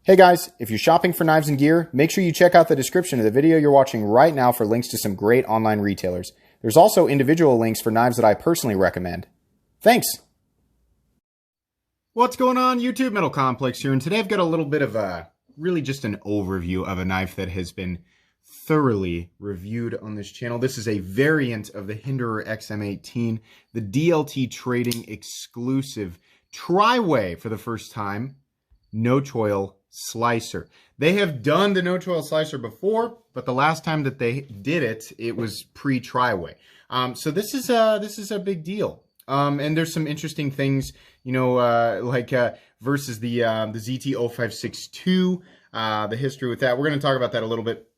Hey guys, if you're shopping for knives and gear, make sure you check out the description of the video you're watching right now for links to some great online retailers. There's also individual links for knives that I personally recommend. Thanks! What's going on, YouTube? Metal Complex here, and today I've got a little bit of really just an overview of a knife that has been thoroughly reviewed on this channel. This is a variant of the Hinderer XM18, the DLT trading exclusive tri-way for the first time, no choil slicer. They have done the no choil slicer before, but the last time that they did it, it was pre-tri-way. So this is a big deal. And there's some interesting things, you know, versus the ZT0562, the history with that. We're going to talk about that a little bit.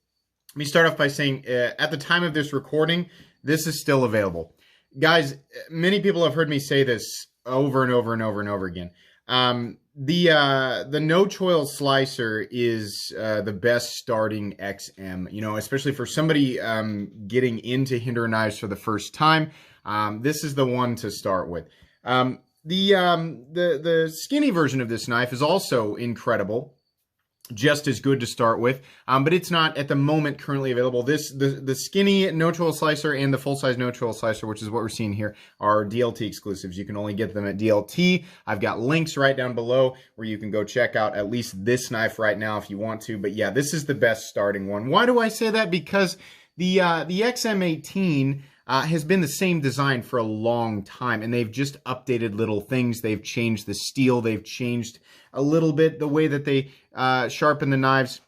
Let me start off by saying, at the time of this recording, this is still available. Guys, many people have heard me say this over and over and over and over again. The no choil slicer is the best starting XM, you know, especially for somebody getting into Hinderer knives for the first time. This is the one to start with. The skinny version of this knife is also incredible, just as good to start with, but it's not at the moment currently available. The skinny no choil slicer and the full size no choil slicer, which is what we're seeing here, are DLT exclusives. You can only get them at DLT. I've got links right down below where you can go check out at least this knife right now if you want to. But yeah, this is the best starting one. Why do I say that? Because the XM18 has been the same design for a long time, and they've just updated little things. They've changed the steel. They've changed a little bit the way that they sharpen the knives.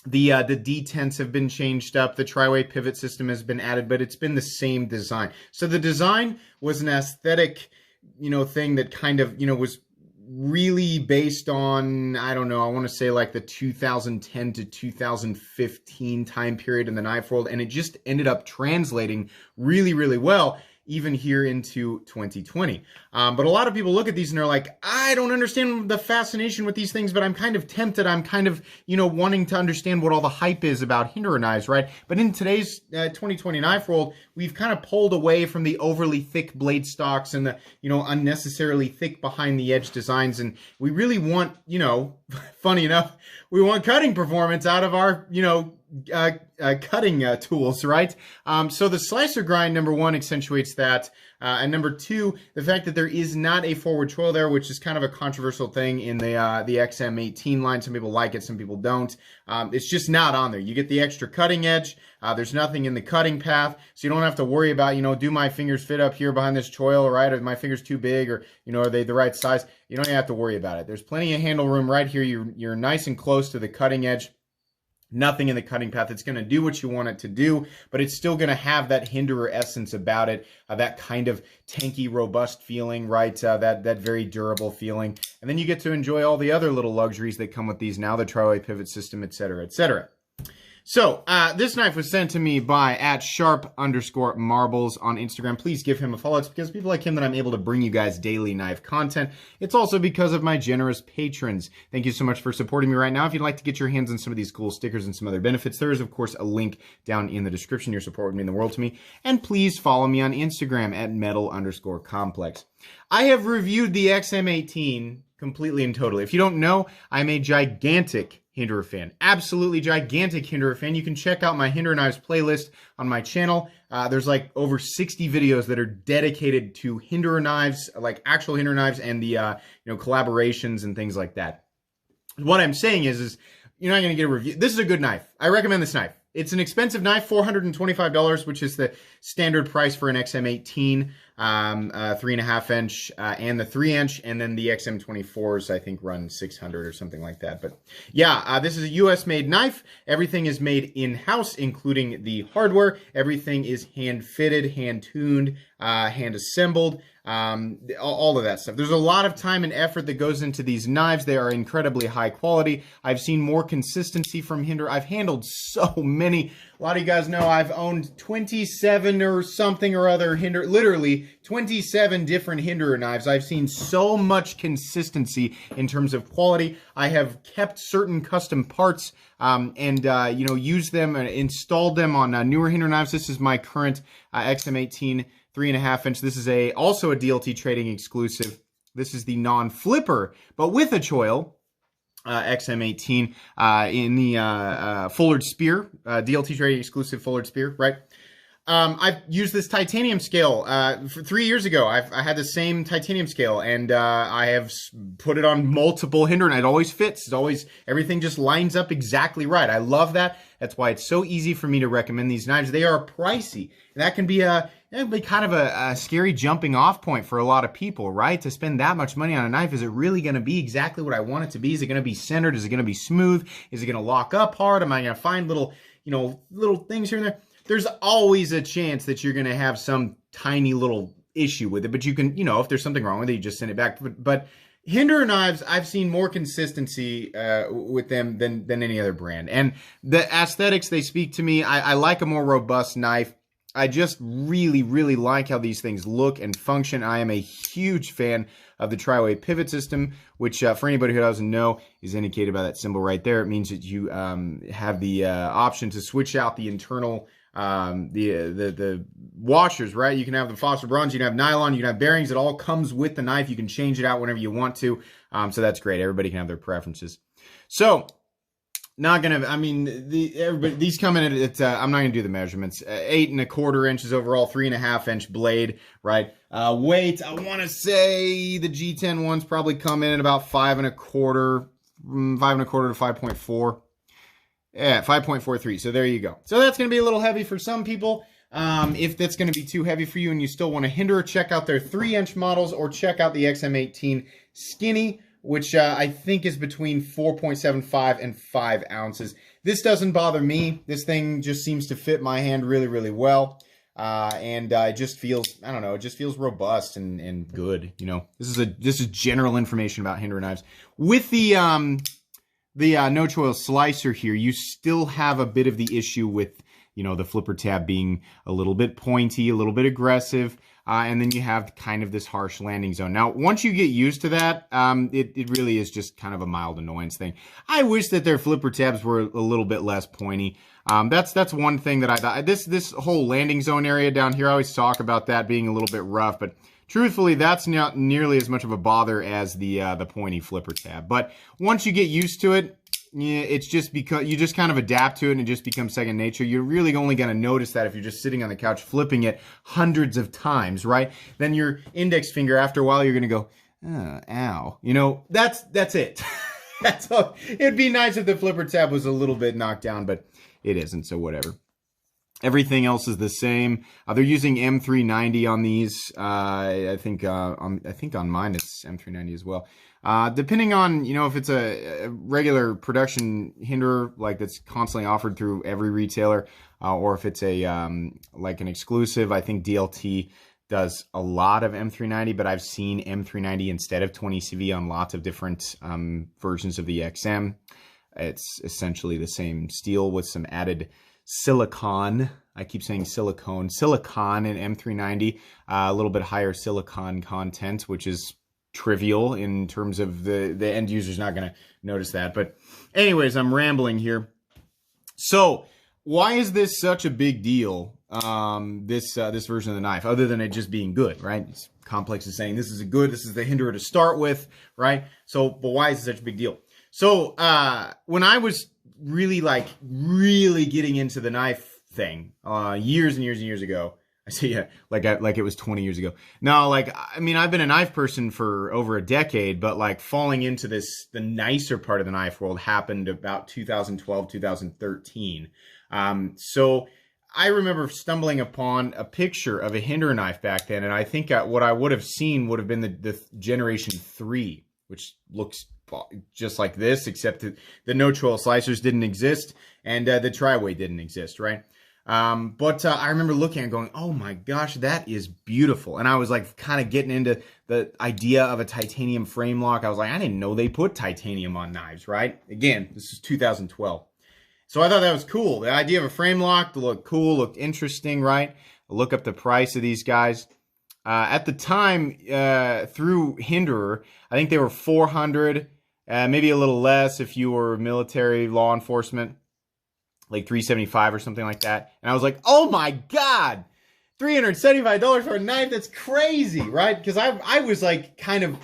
The detents have been changed up. The tri-way pivot system has been added, but it's been the same design. So the design was an aesthetic, you know, thing that kind of, you know, was really based on, I don't know, I want to say like the 2010 to 2015 time period in the knife world, and it just ended up translating really, really well even here into 2020. But a lot of people look at these and they're like, I don't understand the fascination with these things, but I'm kind of tempted. I'm kind of, you know, wanting to understand what all the hype is about Hinderer knives, right? But in today's 2020 knife world, we've kind of pulled away from the overly thick blade stocks and the, you know, unnecessarily thick behind the edge designs. And we really want, you know, funny enough, we want cutting performance out of our, you know, cutting tools, right? So the slicer grind, number one, accentuates that. And number two, the fact that there is not a forward choil there, which is kind of a controversial thing in the XM18 line. Some people like it, some people don't. It's just not on there. You get the extra cutting edge. There's nothing in the cutting path, so you don't have to worry about, you know, do my fingers fit up here behind this choil, right? Are my fingers too big, or, you know, are they the right size? You don't even have to worry about it. There's plenty of handle room right here. You're nice and close to the cutting edge. Nothing in the cutting path. It's going to do what you want it to do, but it's still going to have that Hinderer essence about it, that kind of tanky, robust feeling, right? That very durable feeling. And then you get to enjoy all the other little luxuries that come with these now, the tri-way pivot system, etc., etc. So, this knife was sent to me by @sharp_marbles on Instagram. Please give him a follow. It's because of people like him that I'm able to bring you guys daily knife content. It's also because of my generous patrons. Thank you so much for supporting me right now. If you'd like to get your hands on some of these cool stickers and some other benefits, there is, of course, a link down in the description. Your support would mean the world to me. And please follow me on Instagram @metal_complex. I have reviewed the XM18 completely and totally. If you don't know, I'm a gigantic Hinderer fan. Absolutely gigantic Hinderer fan. You can check out my Hinderer knives playlist on my channel. There's like over 60 videos that are dedicated to Hinderer knives, like actual Hinderer knives, and the you know, collaborations and things like that. What I'm saying is you're not going to get a review. This is a good knife. I recommend this knife. It's an expensive knife, $425, which is the standard price for an XM18, 3.5 inch, and the 3 inch, and then the XM24s, I think, run 600 or something like that. But yeah, this is a US made knife. Everything is made in-house, including the hardware. Everything is hand fitted, hand tuned, hand assembled. All of that stuff. There's a lot of time and effort that goes into these knives. They are incredibly high quality. I've seen more consistency from Hinderer. I've handled so many. A lot of you guys know I've owned 27 or something or other Hinderer, literally 27 different Hinderer knives. I've seen so much consistency in terms of quality. I have kept certain custom parts and you know, used them and installed them on newer Hinderer knives. This is my current XM18 3.5 inch. This is also a DLT trading exclusive. This is the non-flipper, but with a choil. XM18 in the Fullard Spear, DLT Trading exclusive Fullard Spear, right? I've used this titanium scale for 3 years ago. I had the same titanium scale, and I have put it on multiple Hinderer, and it always fits. It's always, everything just lines up exactly right. I love that. That's why it's so easy for me to recommend these knives. They are pricey. And that can be kind of a scary jumping off point for a lot of people, right? To spend that much money on a knife, is it really going to be exactly what I want it to be? Is it going to be centered? Is it going to be smooth? Is it going to lock up hard? Am I going to find little things here and there? There's always a chance that you're going to have some tiny little issue with it, but you can, if there's something wrong with it, you just send it back. But Hinderer knives, I've seen more consistency with them than any other brand. And the aesthetics, they speak to me. I like a more robust knife. I just really, really like how these things look and function. I am a huge fan of the tri-way pivot system, which for anybody who doesn't know is indicated by that symbol right there. It means that you have the option to switch out the internal the washers, right? You can have the phosphor bronze, you can have nylon, you can have bearings. It all comes with the knife. You can change it out whenever you want to. So that's great. Everybody can have their preferences. So not gonna, these come in at, I'm not gonna do the measurements. 8 1/4 inches overall, 3 1/2 inch blade, right? Weight, I want to say the G10 ones probably come in at about 5 1/4 to 5.4. Yeah, 5.43. So there you go. So that's going to be a little heavy for some people. If that's going to be too heavy for you and you still want a Hinderer, check out their 3-inch models or check out the XM18 Skinny, which I think is between 4.75 and 5 ounces. This doesn't bother me. This thing just seems to fit my hand really, really well. And it just feels, I don't know, it just feels robust and good. This is general information about Hinderer knives. With the no choil slicer here, you still have a bit of the issue with, the flipper tab being a little bit pointy, a little bit aggressive, and then you have kind of this harsh landing zone. Now, once you get used to that, it really is just kind of a mild annoyance thing. I wish that their flipper tabs were a little bit less pointy. That's one thing that I thought. This whole landing zone area down here, I always talk about that being a little bit rough, but truthfully, that's not nearly as much of a bother as the pointy flipper tab. But once you get used to it, yeah, it's just because you just kind of adapt to it and it just becomes second nature. You're really only going to notice that if you're just sitting on the couch flipping it hundreds of times, right? Then your index finger, after a while, you're going to go, oh, ow. That's it. That's all. It'd be nice if the flipper tab was a little bit knocked down, but it isn't, so whatever. Everything else is the same. They're using M390 on these. I think on mine it's M390 as well. Depending on, if it's a regular production Hinderer, like that's constantly offered through every retailer, or if it's like an exclusive, I think DLT does a lot of M390, but I've seen M390 instead of 20CV on lots of different versions of the XM. It's essentially the same steel with some added silicone. I keep saying silicone in M390, a little bit higher silicone content, which is trivial in terms of the end user's not going to notice that. But anyways, I'm rambling here. So why is this such a big deal? This version of the knife, other than it just being good, right? Complex is saying this is the Hinderer to start with, right? So, but why is it such a big deal? So when I was really getting into the knife thing years and years and years ago, I say, yeah, like it was 20 years ago. No, I've been a knife person for over a decade, but falling into the nicer part of the knife world happened about 2012, 2013. So I remember stumbling upon a picture of a Hinderer knife back then, and I think what I would have seen would have been the Generation 3, which looks just like this, except that the no choil slicers didn't exist, and the tri-way didn't exist, right? But I remember looking at it going, oh my gosh, that is beautiful. And I was kind of getting into the idea of a titanium frame lock. I was like, I didn't know they put titanium on knives, right? Again, this is 2012. So I thought that was cool. The idea of a frame lock looked cool, looked interesting, right? I look up the price of these guys. At the time, through Hinderer, I think they were $400, maybe a little less if you were military, law enforcement. Like $375 or something like that. And I was like, oh my God, $375 for a knife? That's crazy, right? Because I was kind of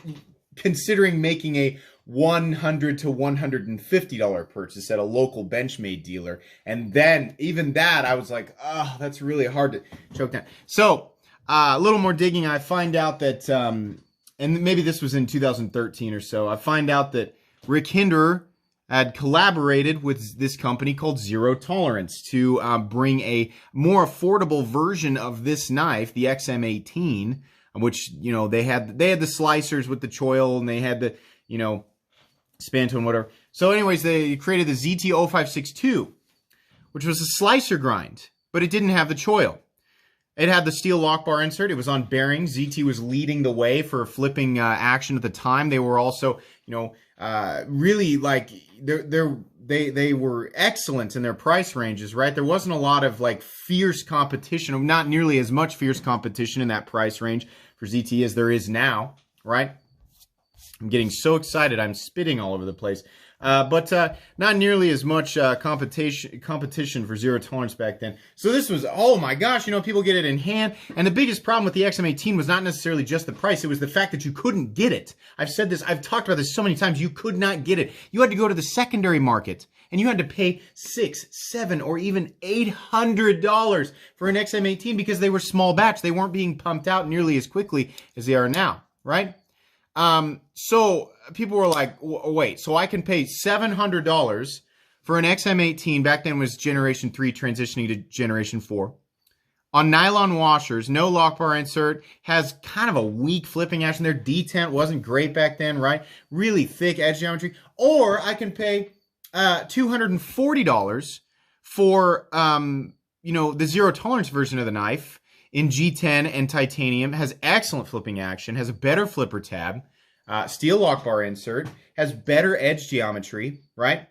considering making a $100 to $150 purchase at a local Benchmade dealer. And then even that, I was like, oh, that's really hard to choke down. So a little more digging, I find out that, and maybe this was in 2013 or so, I find out that Rick Hinderer had collaborated with this company called Zero Tolerance to bring a more affordable version of this knife, the XM18, which, you know, they had the slicers with the choil, and they had the, you know, Spanto and whatever. So anyways, they created the ZT-0562, which was a slicer grind, but it didn't have the choil. It had the steel lock bar insert. It was on bearings. ZT was leading the way for flipping action at the time. They were also, you know, really like they were excellent in their price ranges, right? There wasn't a lot of like fierce competition, not nearly as much fierce competition in that price range for ZT as there is now, right? I'm getting so excited, I'm spitting all over the place. But not nearly as much competition for Zero Tolerance back then. So this was, oh my gosh, you know, people get it in hand. And the biggest problem with the XM18 was not necessarily just the price. It was the fact that you couldn't get it. I've said this, I've talked about this so many times. You could not get it. You had to go to the secondary market, and you had to pay $600, $700, or even $800 for an XM18 because they were small batch. They weren't being pumped out nearly as quickly as they are now, right? So people were like, wait, so I can pay $700 for an XM18, back then was generation 3 transitioning to generation 4, on nylon washers, no lock bar insert, has kind of a weak flipping action. Their detent wasn't great back then, right? Really thick edge geometry. Or I can pay $240 for, you know, the Zero Tolerance version of the knife in G10 and titanium, has excellent flipping action, has a better flipper tab, steel lock bar insert, has better edge geometry, right?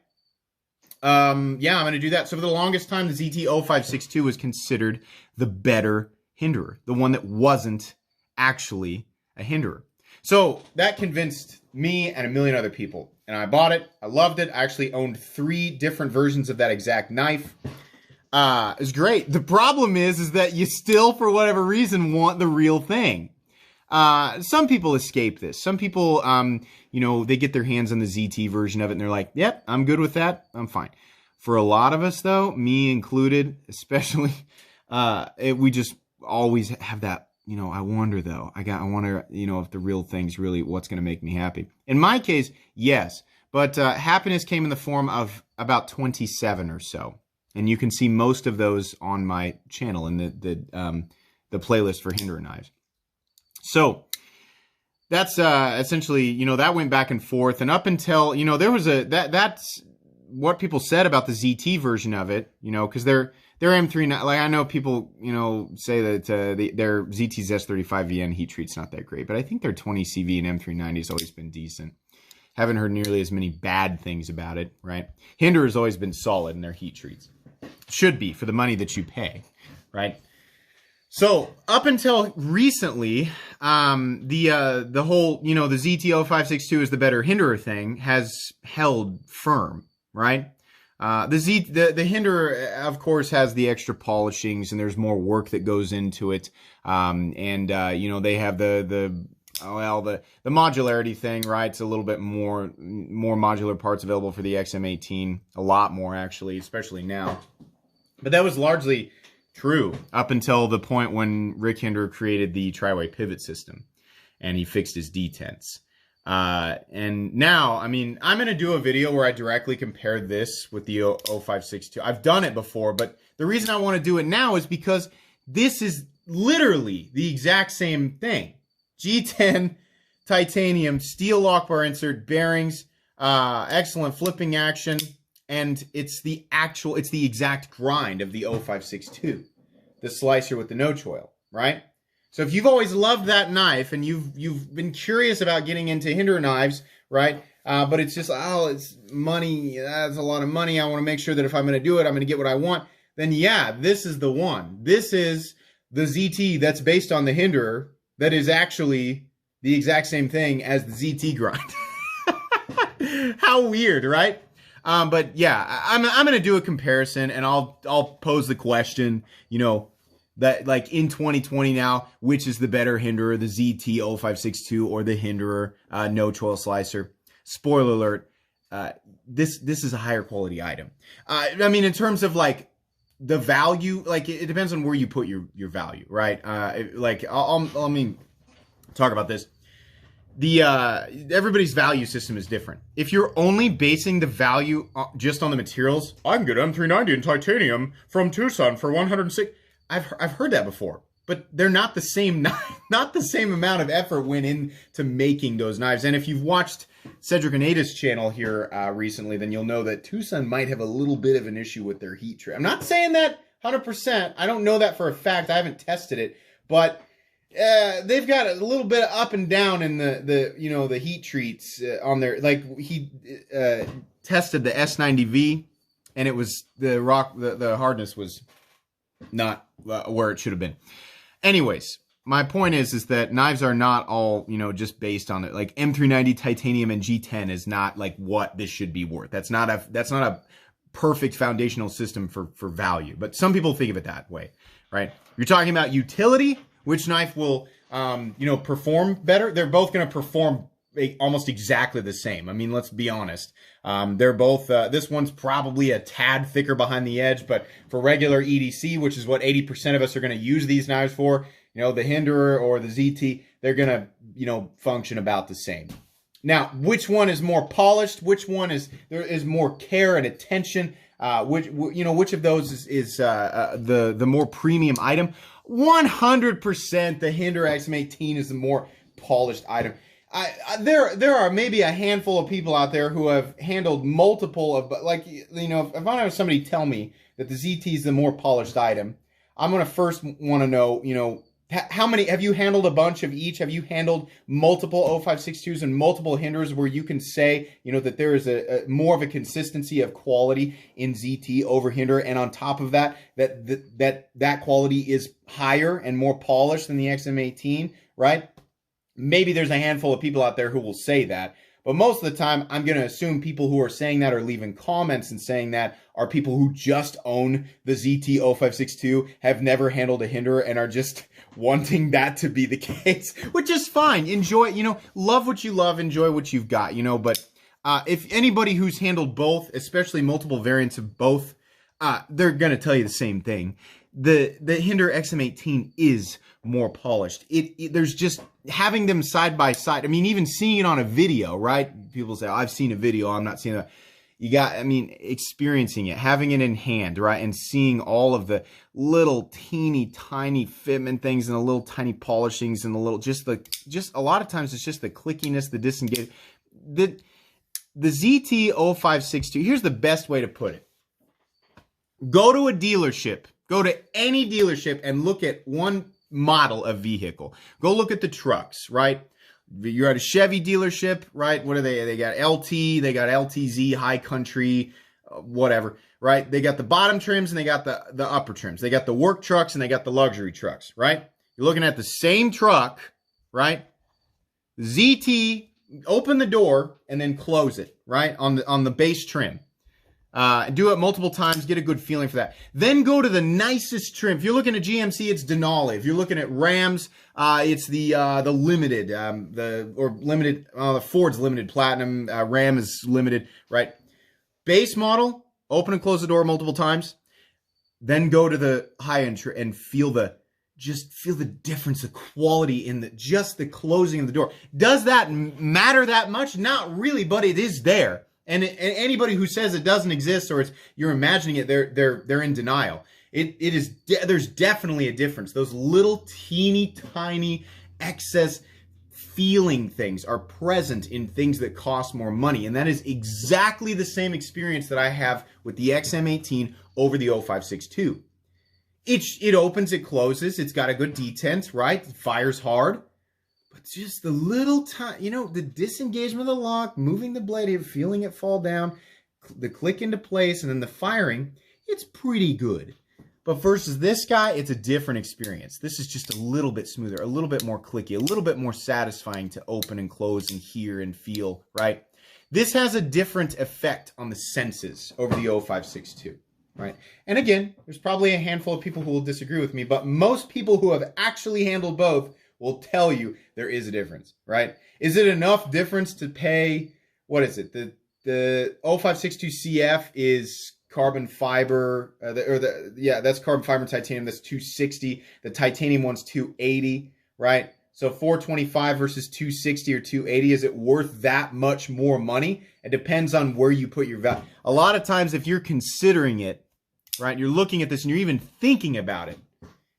Yeah, I'm going to do that. So for the longest time, the ZT-0562 was considered the better Hinderer, the one that wasn't actually a Hinderer. So that convinced me and a million other people. And I bought it. I loved it. I actually owned 3 different versions of that exact knife. It's great. The problem is that you still, for whatever reason, want the real thing. Some people escape this. Some people, you know, they get their hands on the ZT version of it and they're like, yep, I'm good with that. I'm fine. For a lot of us though, me included, especially, we just always have that, you know, I wonder though, I wonder, you know, if the real thing's really what's going to make me happy. In my case, yes, but, happiness came in the form of about 27 or so. And you can see most of those on my channel in the playlist for Hinderer knives. So that's essentially, you know, that went back and forth, and up until, you know, there was that's what people said about the ZT version of it, you know, because their M3, like I know people, you know, say that their ZT's S35VN heat treat's not that great, but I think their 20CV and M390 has always been decent. Haven't heard nearly as many bad things about it, right? Hinderer has always been solid in their heat treats. Should be, for the money that you pay, right? So up until recently, the whole, you know, the ZT-0562 is the better Hinderer thing has held firm, right? The Hinderer, of course, has the extra polishings, and there's more work that goes into it. You know, they have the modularity thing, right? It's a little bit more modular parts available for the XM18, a lot more actually, especially now. But that was largely true up until the point when Rick Hinderer created the tri-way pivot system and he fixed his detents. And now, I mean, I'm going to do a video where I directly compare this with the 0562. I've done it before, but the reason I want to do it now is because this is literally the exact same thing. G10, titanium, steel lock bar insert, bearings, excellent flipping action, and it's the exact grind of the 0562, the slicer with the no choil, right? So if you've always loved that knife and you've been curious about getting into Hinderer knives, right? But it's just, oh, it's money, that's a lot of money. I want to make sure that if I'm going to do it, I'm going to get what I want. Then yeah, this is the one. This is the ZT that's based on the Hinderer that is actually the exact same thing as the ZT grind. How weird, right? But yeah, I'm going to do a comparison, and I'll pose the question, you know, that like in 2020 now, which is the better Hinderer, the ZT-0562 or the Hinderer no choil slicer? spoiler alert, this is a higher quality item. I mean, in terms of like the value, like it depends on where you put your value, right? Like I mean, talk about this. Everybody's value system is different. If you're only basing the value just on the materials, I can get M390 in titanium from Tucson for 106. I've heard that before, but they're not the same. Not the same amount of effort went into making those knives. And if you've watched Cedric Anita's channel here recently, then you'll know that Tucson might have a little bit of an issue with their heat treat. I'm not saying that 100%. I don't know that for a fact. I haven't tested it, but they've got a little bit of up and down in the heat treats on their, like he tested the S90V, and it was the hardness was not where it should have been. Anyways, my point is that knives are not all, just based on it. Like M390 titanium and G10 is not like what this should be worth. That's not a perfect foundational system for value, but some people think of it that way, right? You're talking about utility. Which knife will, perform better? They're both going to perform almost exactly the same. I mean, let's be honest. They're both, this one's probably a tad thicker behind the edge, but for regular EDC, which is what 80% of us are going to use these knives for, the Hinderer or the ZT, they're going to, function about the same. Now, which one is more polished? Which one there is more care and attention? Which of those is the more premium item? 100% the Hinderer XM18 is the more polished item. There are maybe a handful of people out there who have handled multiple of, like, if I have somebody tell me that the ZT is the more polished item, I'm going to first want to know, how many, have you handled a bunch of each? Have you handled multiple 0562s and multiple Hinderers where you can say, that there is a more of a consistency of quality in ZT over Hinderer, and on top of that, that quality is higher and more polished than the XM18, right? Maybe there's a handful of people out there who will say that, but most of the time, I'm going to assume people who are saying that or leaving comments and saying that are people who just own the ZT 0562, have never handled a Hinderer, and are just wanting that to be the case, which is fine. Enjoy, love what you love, enjoy what you've got, but if anybody who's handled both, especially multiple variants of both, they're going to tell you the same thing. The Hinderer XM18 is more polished. There's just having them side by side. I mean, even seeing it on a video, right? People say, I've seen a video, I'm not seeing that. Experiencing it, having it in hand, right? And seeing all of the little teeny tiny fitment things and the little tiny polishings and the little, just a lot of times it's just the clickiness, the disengage. The ZT 0562, here's the best way to put it. Go to a dealership, go to any dealership and look at one model of vehicle. Go look at the trucks, right? You're at a Chevy dealership, right? What are they? They got LT, they got LTZ, High Country, whatever, right? They got the bottom trims and they got the upper trims. They got the work trucks and they got the luxury trucks, right? You're looking at the same truck, right? ZT, open the door and then close it, right? On the base trim. Do it multiple times, get a good feeling for that. Then go to the nicest trim. If you're looking at GMC, it's Denali. If you're looking at Rams, it's the limited, the Ford's limited platinum, Ram is limited, right? Base model, open and close the door multiple times. Then go to the high end and feel the difference, the quality in just the closing of the door. Does that matter that much? Not really, but it is there. And anybody who says it doesn't exist or you're imagining it, they're in denial. There's definitely a difference. Those little teeny tiny excess feeling things are present in things that cost more money, and that is exactly the same experience that I have with the XM18 over the 0562. It opens, it closes, it's got a good detent, right? It fires hard. But just the little time, the disengagement of the lock, moving the blade, feeling it fall down, the click into place, and then the firing, it's pretty good. But versus this guy, it's a different experience. This is just a little bit smoother, a little bit more clicky, a little bit more satisfying to open and close and hear and feel, right? This has a different effect on the senses over the 0562, right? And again, there's probably a handful of people who will disagree with me, but most people who have actually handled both will tell you there is a difference, right? Is it enough difference to pay what is it? The 0562CF is carbon fiber, that's carbon fiber and titanium. That's 260. The titanium one's 280, right? So 425 versus 260 or 280, is it worth that much more money? It depends on where you put your value. A lot of times, if you're considering it, right, you're looking at this and you're even thinking about it,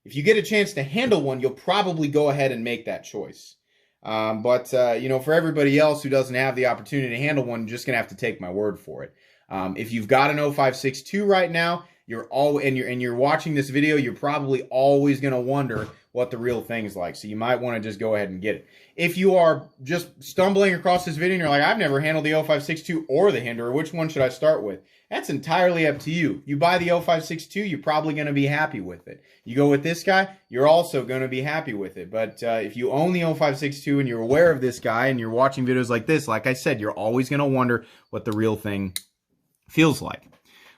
if you get a chance to handle one, you'll probably go ahead and make that choice. But for everybody else who doesn't have the opportunity to handle one, you're just gonna have to take my word for it. If you've got an 0562 right now, you're watching this video, you're probably always gonna wonder what the real thing is like. So you might want to just go ahead and get it. If you are just stumbling across this video and you're like, I've never handled the 0562 or the Hinderer, which one should I start with? That's entirely up to you. You buy the 0562, you're probably going to be happy with it. You go with this guy, you're also going to be happy with it. But if you own the 0562 and you're aware of this guy and you're watching videos like this, like I said, you're always going to wonder what the real thing feels like.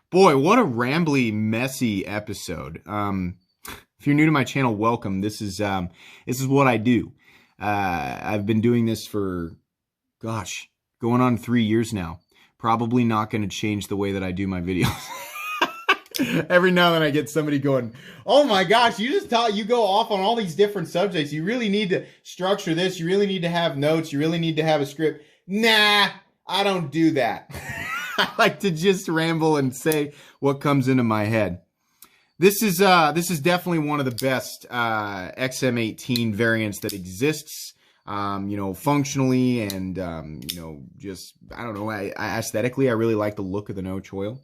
Boy, what a rambly, messy episode. If you're new to my channel, welcome. This is what I do. I've been doing this for, gosh, going on 3 years now. Probably not going to change the way that I do my videos. Every now and then I get somebody going, oh my gosh, you go off on all these different subjects. You really need to structure this. You really need to have notes. You really need to have a script. Nah, I don't do that. I like to just ramble and say what comes into my head. This is definitely one of the best XM18 variants that exists. Functionally and just I don't know. I aesthetically, I really like the look of the no choil.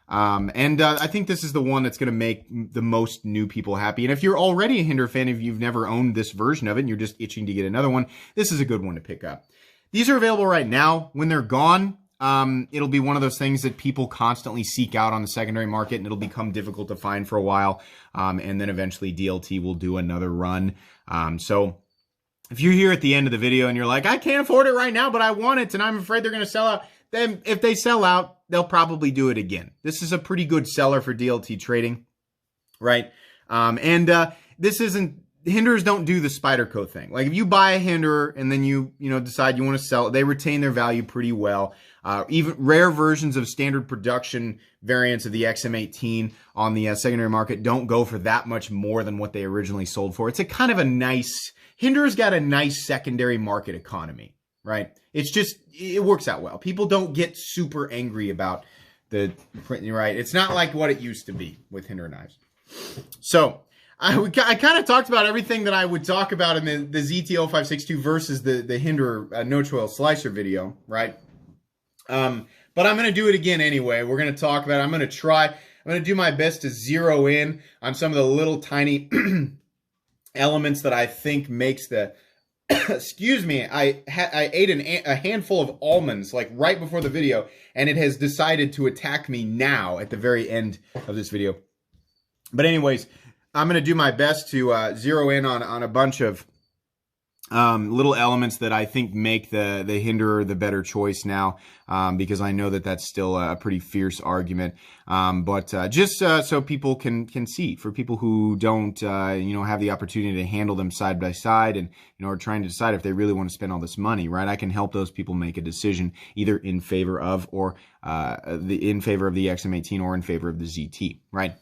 I think this is the one that's going to make the most new people happy. And if you're already a Hinderer fan, if you've never owned this version of it and you're just itching to get another one, this is a good one to pick up. These are available right now. When they're gone, it'll be one of those things that people constantly seek out on the secondary market, and it'll become difficult to find for a while. And then eventually DLT will do another run. So if you're here at the end of the video and you're like, I can't afford it right now, but I want it, and I'm afraid they're going to sell out, then if they sell out, they'll probably do it again. This is a pretty good seller for DLT trading, right? This isn't, Hinderers don't do the Spyderco thing. Like if you buy a Hinderer and then you decide you want to sell it, they retain their value pretty well. Even rare versions of standard production variants of the XM18 on the secondary market don't go for that much more than what they originally sold for. It's a kind of a nice, Hinderer's got a nice secondary market economy, right? It's just, it works out well. People don't get super angry about the print, right? It's not like what it used to be with Hinderer knives. So I kind of talked about everything that I would talk about in the ZT0562 versus the Hinderer no choil slicer video, right? But I'm going to do it again anyway. We're going to talk about it. I'm going to do my best to zero in on some of the little tiny elements that I think makes the, excuse me, I ate a handful of almonds like right before the video, and it has decided to attack me now at the very end of this video. But anyways, I'm going to do my best to zero in on a bunch of little elements that I think make the Hinderer the better choice now, because I know that that's still a pretty fierce argument. But just so people can see, for people who don't have the opportunity to handle them side by side and are trying to decide if they really want to spend all this money, right? I can help those people make a decision either in favor of or in favor of the XM18 or in favor of the ZT, right?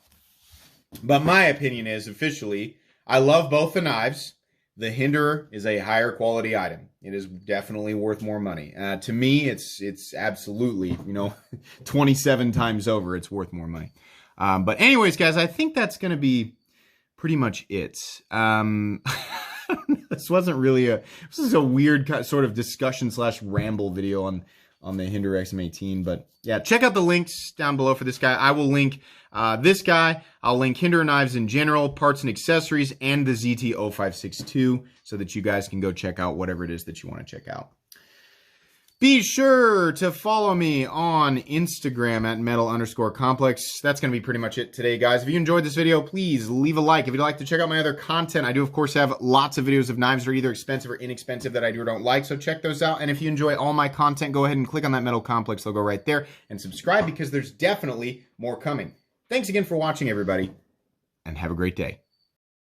But my opinion is, officially, I love both the knives. The Hinderer is a higher quality item. It is definitely worth more money. To me, it's absolutely, 27 times over, it's worth more money. But anyways, guys, I think that's going to be pretty much it. This wasn't really this is a weird sort of discussion / ramble video on the Hinderer XM18. But yeah, check out the links down below for this guy. I will link this guy. I'll link Hinderer knives in general, parts and accessories, and the ZT0562 so that you guys can go check out whatever it is that you want to check out. Be sure to follow me on Instagram at metal_complex. That's going to be pretty much it today, guys. If you enjoyed this video, please leave a like. If you'd like to check out my other content, I do, of course, have lots of videos of knives that are either expensive or inexpensive that I do or don't like, so check those out. And if you enjoy all my content, go ahead and click on that Metal Complex logo right there and subscribe, because there's definitely more coming. Thanks again for watching, everybody, and have a great day.